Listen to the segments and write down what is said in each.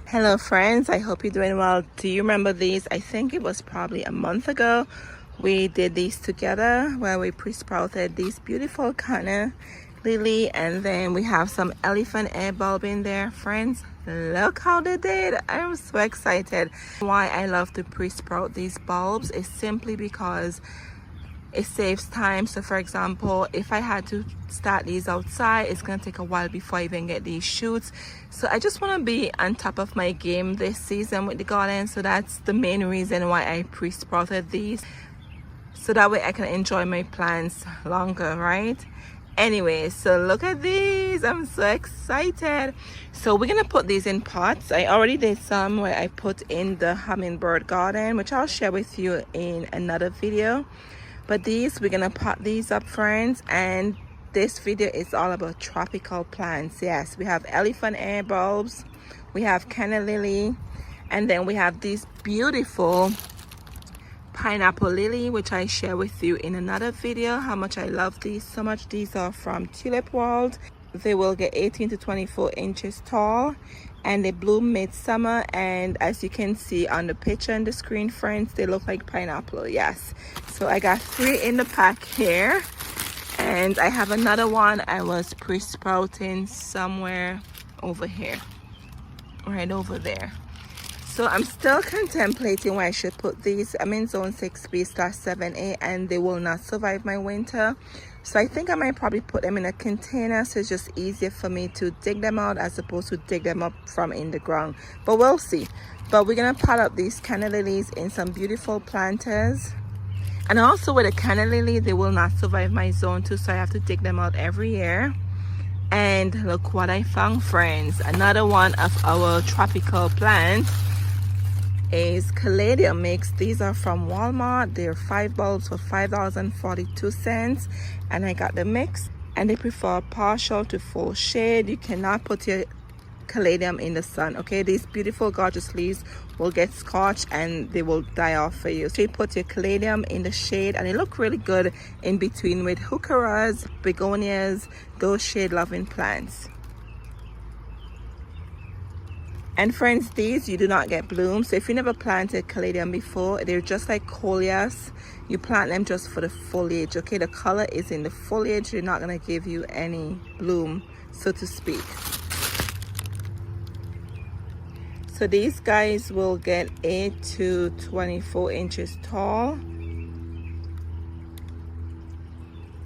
Hello friends, I hope you're doing well. Do you remember these? I think it was probably a month ago we did these together where we pre-sprouted these beautiful Canna Lily, and then we have some elephant air bulb in there. Friends, look how they did. I'm so excited. Why I love to pre-sprout these bulbs is simply because it saves time. So for example, if I had to start these outside, it's gonna take a while before I even get these shoots. So I just want to be on top of my game this season with the garden. So that's the main reason why I pre-sprouted these, so that way I can enjoy my plants longer, right? Anyway, so look at these. I'm so excited. So we're gonna put these in pots. I already did some where I put in the hummingbird garden, which I'll share with you in another video. But these, we're gonna pot these up, friends, and this video is all about tropical plants. Yes, we have elephant air bulbs, we have Canna Lily, and then we have these beautiful pineapple lily, which I share with you in another video how much I love these so much. These are from Tulip World. They will get 18 to 24 inches tall, and they bloom midsummer, and as you can see on the picture on the screen, friends, they look like pineapple. Yes, so I got 3 in the pack here, and I have another one I was pre-sprouting somewhere over here, right over there. So I'm still contemplating where I should put these. I'm in zone 6B/7A, and they will not survive my winter. So I think I might probably put them in a container, so it's just easier for me to dig them out as opposed to dig them up from in the ground. But we'll see. But we're gonna pot up these Canna Lilies in some beautiful planters. And also with a Canna Lily, they will not survive my zone too, so I have to dig them out every year. And look what I found, friends. Another one of our tropical plants is Caladium mix. These are from Walmart. They're 5 bulbs for $5.42, and I got the mix, and they prefer partial to full shade. You cannot put your Caladium in the sun, okay? These beautiful gorgeous leaves will get scorched and they will die off for you. So you put your Caladium in the shade, and they look really good in between with heucheras, begonias, those shade loving plants. And friends, these you do not get blooms. So if you never planted Caladium before, they're just like coleus. You plant them just for the foliage, okay? The color is in the foliage. They're not gonna give you any bloom, so to speak. So these guys will get 8 to 24 inches tall.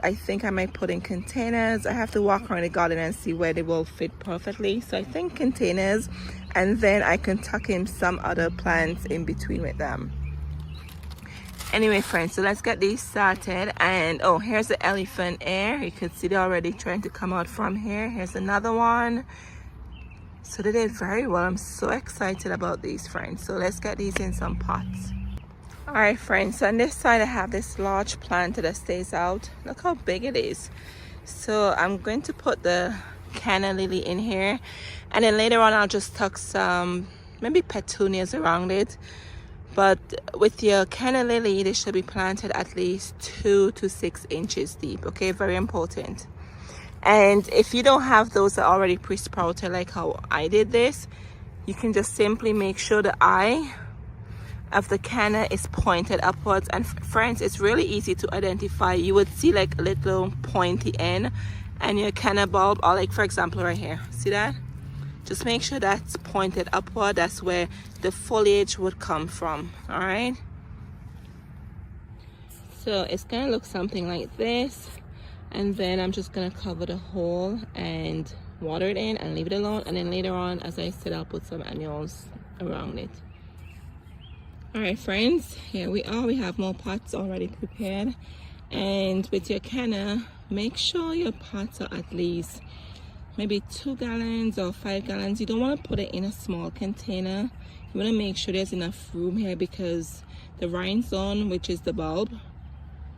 I think I might put in containers. I have to walk around the garden and see where they will fit perfectly. So I think containers, and then I can tuck in some other plants in between with them. Anyway, friends, so let's get these started. And oh, here's the elephant air. You can see they're already trying to come out from here. Here's another one. So they did very well. I'm so excited about these, friends. So let's get these in some pots. All right, friends, so on this side I have this large plant that stays out. Look how big it is. So I'm going to put the Canna Lily in here, and then later on I'll just tuck some maybe petunias around it. But with your Canna Lily, they should be planted at least 2 to 6 inches deep, okay? Very important. And if you don't have those that are already pre-sprouted like how I did this, you can just simply make sure the eye of the canna is pointed upwards. And friends, it's really easy to identify. You would see like a little pointy end, and your canna bulb, or like for example right here, see that? Just make sure that's pointed upward. That's where the foliage would come from. All right, so it's gonna look something like this, and then I'm just gonna cover the hole and water it in and leave it alone. And then later on, as I said, I'll put some annuals around it. All right, friends, here we are. We have more pots already prepared. And with your canna, make sure your pots are at least maybe 2 gallons or 5 gallons. You don't want to put it in a small container. You want to make sure there's enough room here, because the rhizome, which is the bulb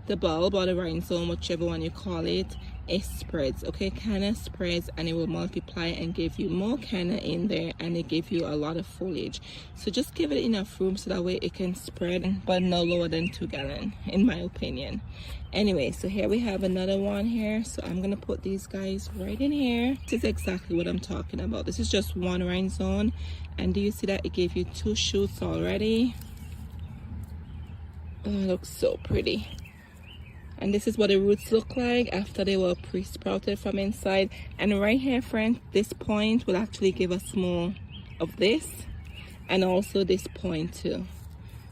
or the rhizome, whichever one you call it, it spreads. Okay, canna spreads and it will multiply and give you more canna in there, and it give you a lot of foliage. So just give it enough room so that way it can spread, but no lower than 2 gallons in my opinion. Anyway, so here we have another one here. So I'm gonna put these guys right in here. This is exactly what I'm talking about. This is just one rhizome, and do you see that it gave you 2 shoots already? Oh, it looks so pretty. And this is what the roots look like after they were pre-sprouted from inside. And right here, friends, this point will actually give us more of this, and also this point too.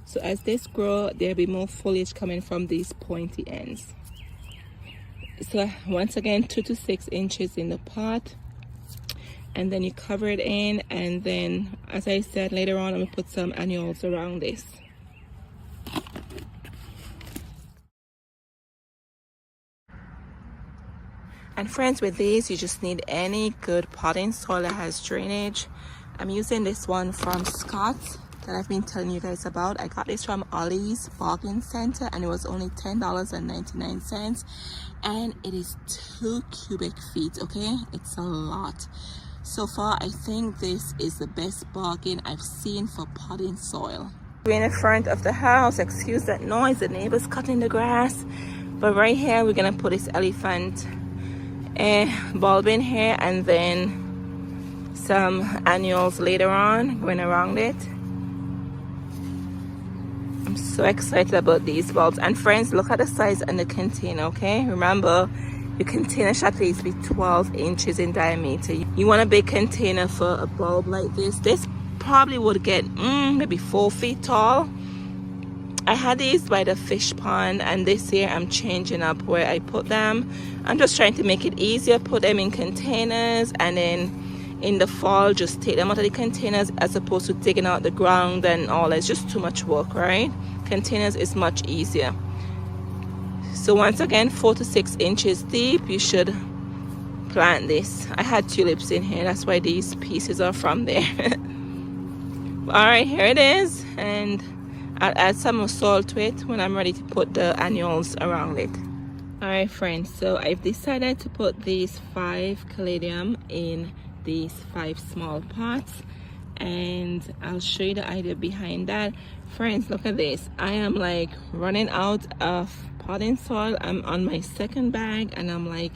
So as this grow, there'll be more foliage coming from these pointy ends. So once again, 2 to 6 inches in the pot, and then you cover it in, and then as I said, later on I'm gonna put some annuals around this. And friends, with these you just need any good potting soil that has drainage. I'm using this one from Scott's that I've been telling you guys about. I got this from Ollie's Bargain Center, and it was only $10.99, and it is 2 cubic feet. Okay, it's a lot. So far I think this is the best bargain I've seen for potting soil. We're in the front of the house. Excuse that noise, the neighbor's cutting the grass. But right here we're gonna put this elephant bulb in here, and then some annuals later on going around it. I'm so excited about these bulbs. And friends, look at the size and the container. Okay, remember your container should at least be 12 inches in diameter. You want a big container for a bulb like this. This probably would get maybe 4 feet tall. I had these by the fish pond, and this year I'm changing up where I put them. I'm just trying to make it easier, put them in containers, and then in the fall just take them out of the containers as opposed to digging out the ground and all that. It's just too much work, right? Containers is much easier. So once again, 4 to 6 inches deep, you should plant this. I had tulips in here, that's why these pieces are from there. All right, here it is, and I'll add some soil to it when I'm ready to put the annuals around it. All right, friends, so I've decided to put these 5 caladium in these 5 small pots, and I'll show you the idea behind that. Friends, look at this. I am like running out of potting soil. I'm on my 2nd bag, and I'm like,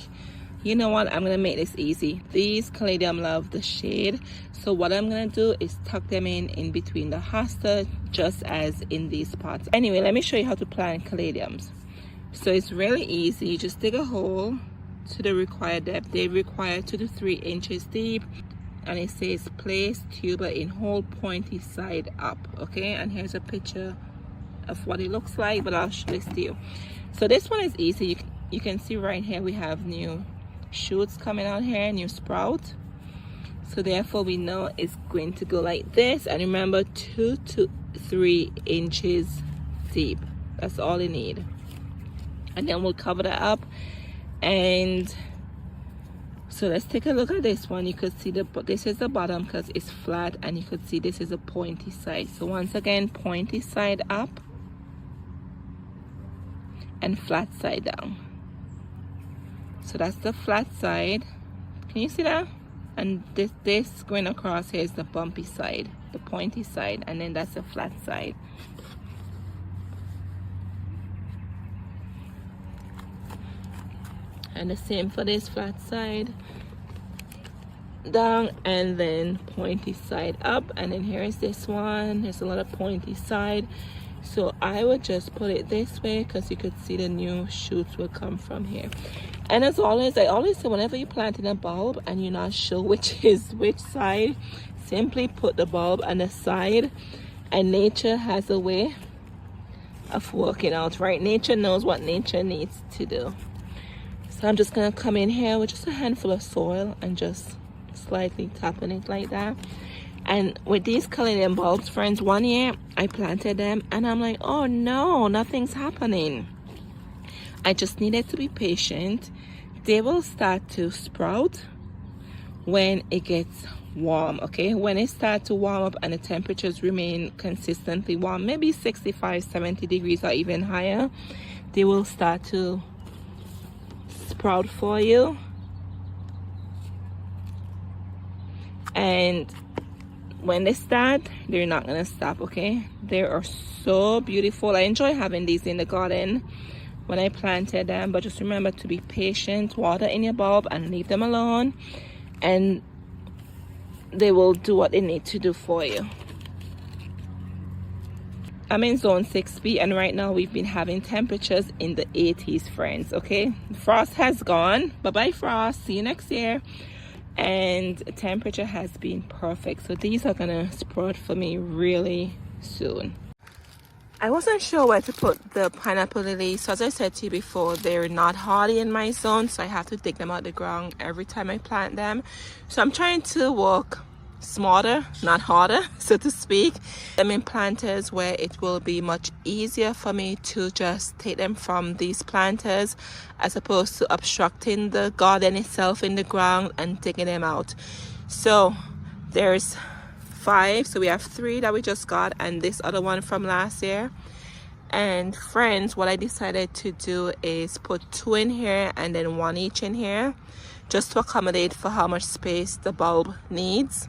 you know what, I'm gonna make this easy. These caladium love the shade, so what I'm gonna do is tuck them in between the hosta, just as in these pots. Anyway, let me show you how to plant caladiums. So it's really easy. You just dig a hole to the required depth. They require 2 to 3 inches deep, and it says place tuber in hole pointy side up. Okay, and here's a picture of what it looks like, but I'll show this to you. So this one is easy. You can see right here we have new shoots coming out here, new sprout. So therefore we know it's going to go like this, and remember 2 to 3 inches deep. That's all you need. And then we'll cover that up. And so let's take a look at this one. You could see this is the bottom because it's flat, and you could see this is a pointy side. So once again, pointy side up and flat side down. So that's the flat side. Can you see that? And this going across here is the bumpy side, the pointy side, and then that's the flat side. And the same for this flat side down, and then pointy side up. And then here is this one. There's a lot of pointy side. So I would just put it this way because you could see the new shoots will come from here. And as always, I always say, whenever you're planting a bulb and you're not sure which is which side, simply put the bulb on the side, and nature has a way of working out, right? Nature knows what nature needs to do. So I'm just gonna come in here with just a handful of soil and just slightly tapping it like that. And with these caladium bulbs, friends, one year I planted them and I'm like, oh no, nothing's happening. I just needed to be patient. They will start to sprout when it gets warm, okay? When it starts to warm up and the temperatures remain consistently warm, maybe 65, 70 degrees or even higher, they will start to sprout for you. And when they start, they're not gonna stop, okay? They are so beautiful. I enjoy having these in the garden when I planted them, but just remember to be patient, water in your bulb and leave them alone, and they will do what they need to do for you. I'm in zone 6B, and right now we've been having temperatures in the 80s, friends, okay? Frost has gone. Bye-bye, frost. See you next year. And temperature has been perfect. So these are gonna sprout for me really soon. I wasn't sure where to put the pineapple lilies. So as I said to you before, they're not hardy in my zone, so I have to dig them out of the ground every time I plant them. So I'm trying to work smarter, not harder, so to speak. I'm in planters where it will be much easier for me to just take them from these planters as opposed to obstructing the garden itself in the ground and digging them out. So there's 5, so we have 3 that we just got and this other one from last year. And friends, what I decided to do is put 2 in here and then 1 each in here, just to accommodate for how much space the bulb needs.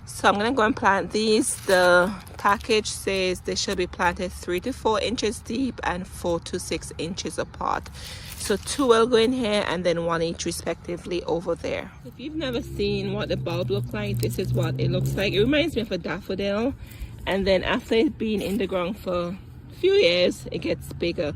So I'm gonna go and plant these. The package says they should be planted 3 to 4 inches deep and 4 to 6 inches apart. So 2 will go in here and then 1 each respectively over there. If you've never seen what the bulb looks like, this is what it looks like. It reminds me of a daffodil, and then after it's been in the ground for a few years, it gets bigger.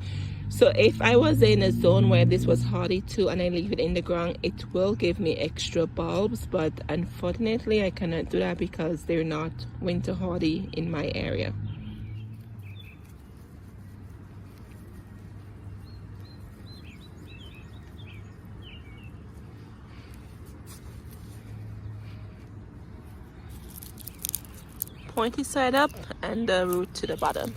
So if I was in a zone where this was hardy too and I leave it in the ground, it will give me extra bulbs, but unfortunately I cannot do that because they're not winter hardy in my area. Pointy side up and the root to the bottom.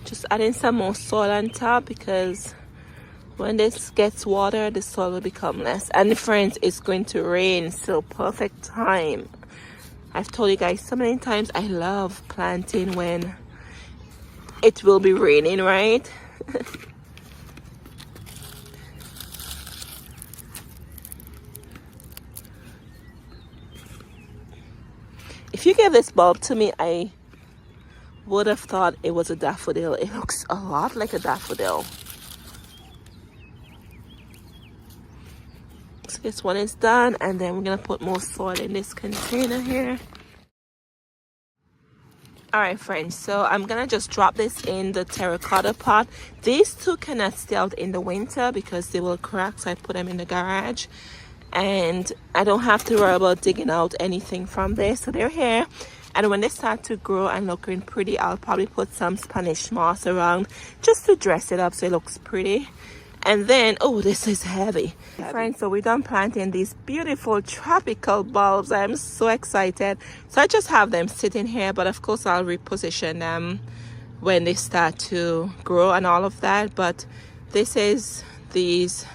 Just adding some more soil on top because when this gets water, the soil will become less. And friends, it's going to rain, so perfect time. I've told you guys so many times I love planting when it will be raining, right? If you gave this bulb to me, I would have thought it was a daffodil. It looks a lot like a daffodil. So this one is done, and then we're gonna put more soil in this container here. All right, friends, so I'm gonna just drop this in the terracotta pot. These 2 cannot stay out in the winter because they will crack, so I put them in the garage, and I don't have to worry about digging out anything from there. So they're here, and when they start to grow and looking pretty, I'll probably put some Spanish moss around just to dress it up so it looks pretty. And then, oh, this is heavy. Friends, so we're done planting these beautiful tropical bulbs. I'm so excited. So I just have them sitting here, but of course I'll reposition them when they start to grow and all of that. But this is these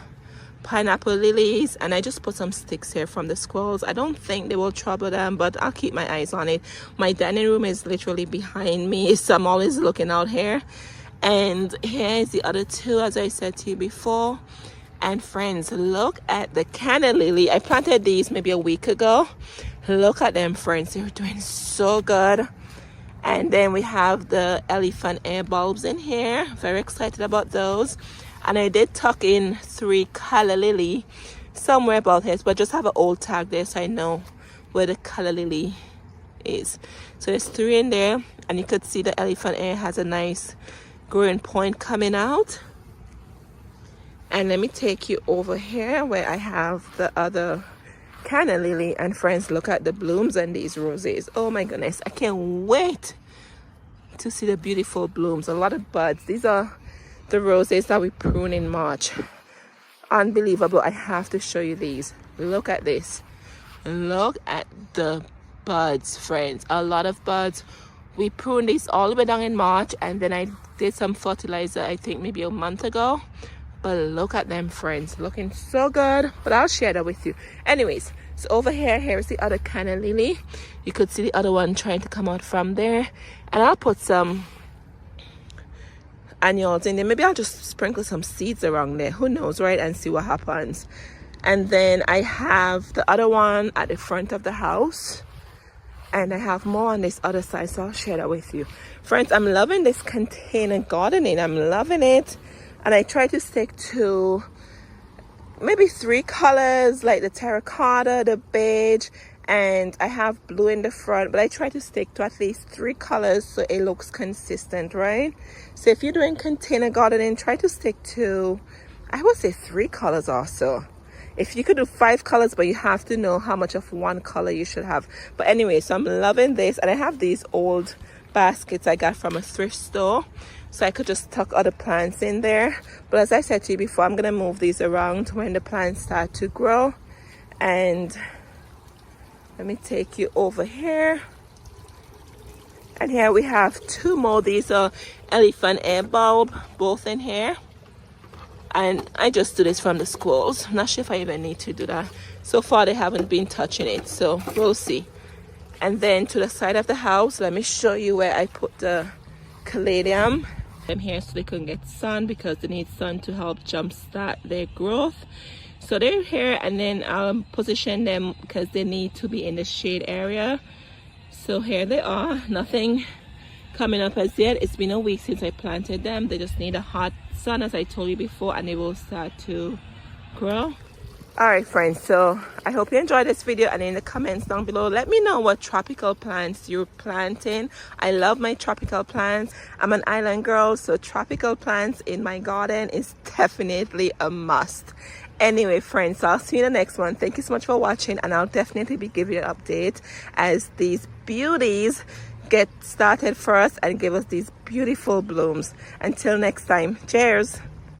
pineapple lilies, and I just put some sticks here from the squirrels. I don't think they will trouble them, but I'll keep my eyes on it. My dining room is literally behind me, so I'm always looking out here. And here is the other 2, as I said to you before. And friends, look at the Canna Lily. I planted these maybe a week ago. Look at them, friends. They're doing so good. And then we have the elephant ear bulbs in here. Very excited about those. And I did tuck in 3 Canna Lily somewhere about here, but just have an old tag there so I know where the Canna Lily is. So there's 3 in there, and you could see the elephant ear has a nice growing point coming out. And let me take you over here where I have the other Canna Lily. And friends, look at the blooms on these roses. Oh my goodness, I can't wait to see the beautiful blooms. A lot of buds. These are the roses that we prune in March. Unbelievable. I have to show you these. Look at this. Look at the buds, friends. A lot of buds. We pruned these all the way down in March, and then I did some fertilizer, I think maybe a month ago. But look at them, friends, looking so good. But I'll share that with you. Anyways, So over here is the other Canna Lily. You could see the other one trying to come out from there. And I'll put some annuals in there. Maybe I'll just sprinkle some seeds around there, who knows, right? And see what happens. And then I have the other one at the front of the house, and I have more on this other side, so I'll share that with you. Friends, I'm loving this container gardening. I'm loving it. And I try to stick to maybe 3 colors, like the terracotta, the beige, and I have blue in the front, but I try to stick to at least 3 colors so it looks consistent, right? So if you're doing container gardening, try to stick to, I would say 3 colors also. If you could do 5 colors, but you have to know how much of one color you should have. But anyway, so I'm loving this, and I have these old baskets I got from a thrift store, so I could just tuck other plants in there. But as I said to you before, I'm gonna move these around when the plants start to grow. And let me take you over here. And here we have 2 more. These are elephant ear bulb, both in here. And I just do this from the squirrels. I'm not sure if I even need to do that. So far they haven't been touching it, so we'll see. And then to the side of the house, let me show you where I put the caladium. I'm here so they can get sun, because they need sun to help jumpstart their growth. So they're here, and then I'll position them because they need to be in the shade area. So here they are. Nothing coming up as yet. It's been a week since I planted them. They just need a hot sun, as I told you before, and they will start to grow. All right, friends, so I hope you enjoyed this video, and in the comments down below, let me know what tropical plants you're planting. I love my tropical plants. I'm an island girl, so tropical plants in my garden is definitely a must. Anyway, friends, so I'll see you in the next one. Thank you so much for watching, and I'll definitely be giving you an update as these beauties get started for us and give us these beautiful blooms. Until next time, cheers.